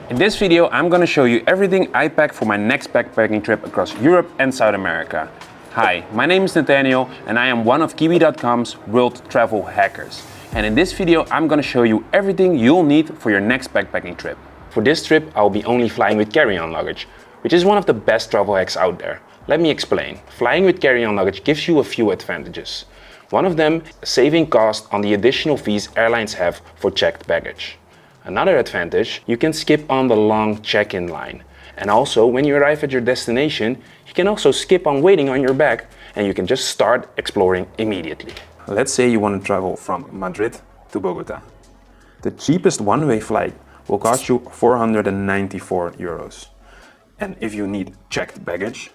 In this video, I'm gonna show you everything I pack for my next backpacking trip across Europe and South America. Hi, my name is Nathanael and I am one of Kiwi.com's world travel hackers. And in this video, I'm gonna show you everything you'll need for your next backpacking trip. For this trip, I'll be only flying with carry-on luggage, which is one of the best travel hacks out there. Let me explain. Flying with carry-on luggage gives you a few advantages. One of them, saving cost on the additional fees airlines have for checked baggage. Another advantage, you can skip on the long check-in line. And also, when you arrive at your destination, you can also skip on waiting on your bag and you can just start exploring immediately. Let's say you want to travel from Madrid to Bogota. The cheapest one-way flight will cost you 494 euros. And if you need checked baggage,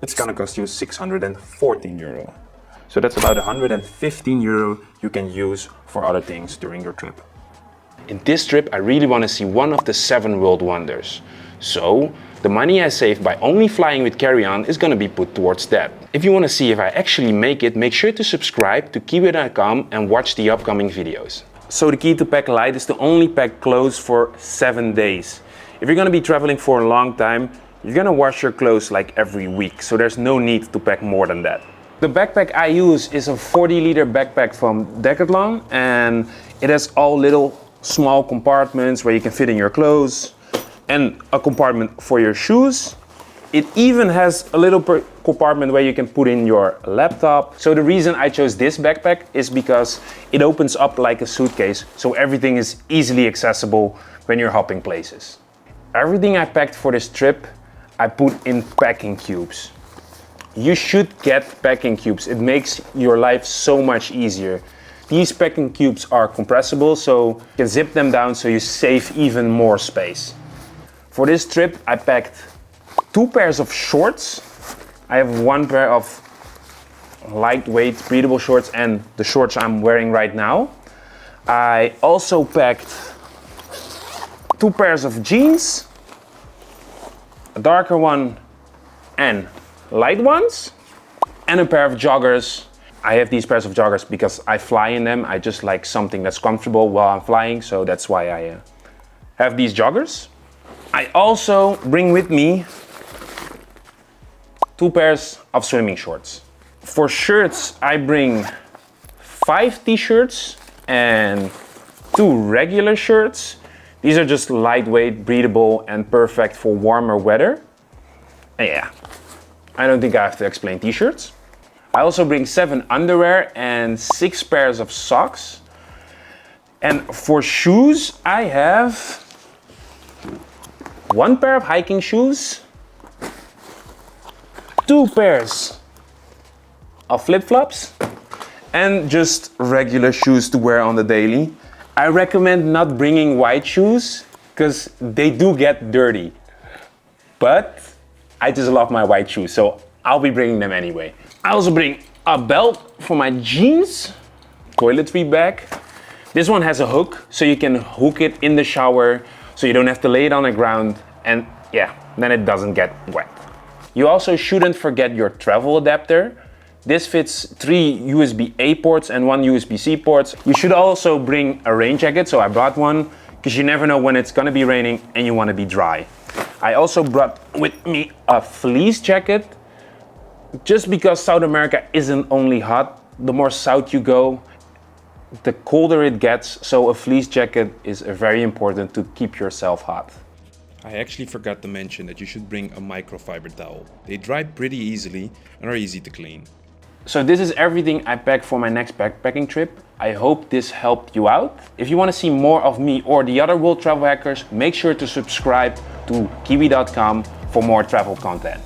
it's gonna cost you 614 euro. So that's about 115 euro you can use for other things during your trip. In this trip, I really want to see one of the 7 world wonders. So, the money I save by only flying with carry-on is going to be put towards that. If you want to see if I actually make it, make sure to subscribe to Kiwi.com and watch the upcoming videos. So the key to pack light is to only pack clothes for 7 days. If you're going to be traveling for a long time, you're going to wash your clothes like every week. So there's no need to pack more than that. The backpack I use is a 40-liter backpack from Decathlon, and it has all little small compartments where you can fit in your clothes and a compartment for your shoes. It even has a little compartment where you can put in your laptop. So the reason I chose this backpack is because it opens up like a suitcase, so everything is easily accessible when you're hopping places. Everything I packed for this trip, I put in packing cubes. You should get packing cubes. It makes your life so much easier. These packing cubes are compressible, so you can zip them down so you save even more space. For this trip, I packed 2 pairs of shorts. I have 1 pair of lightweight breathable shorts and the shorts I'm wearing right now. I also packed 2 pairs of jeans, a darker one and light ones, and a pair of joggers. I have these pairs of joggers because I fly in them. I just like something that's comfortable while I'm flying, so that's why I have these joggers. I also bring with me 2 pairs of swimming shorts. For shirts, I bring 5 t-shirts and 2 regular shirts. These are just lightweight, breathable, and perfect for warmer weather. And yeah, I don't think I have to explain t-shirts. I also bring 7 underwear and 6 pairs of socks. And for shoes, I have 1 pair of hiking shoes, 2 pairs of flip-flops, and just regular shoes to wear on the daily. I recommend not bringing white shoes because they do get dirty. But I just love my white shoes, so I'll be bringing them anyway. I also bring a belt for my jeans, toiletry bag. This one has a hook, so you can hook it in the shower, so you don't have to lay it on the ground, and yeah, then it doesn't get wet. You also shouldn't forget your travel adapter. This fits 3 USB-A ports and 1 USB-C port. You should also bring a rain jacket, so I brought one, because you never know when it's gonna be raining and you wanna be dry. I also brought with me a fleece jacket, just because South America isn't only hot. The more south you go, the colder it gets, so a fleece jacket is very important to keep yourself hot. I actually forgot to mention that you should bring a microfiber towel. They dry pretty easily and are easy to clean. So this is everything I packed for my next backpacking trip. I hope this helped you out. If you want to see more of me or the other world travel hackers, make sure to subscribe to Kiwi.com for more travel content.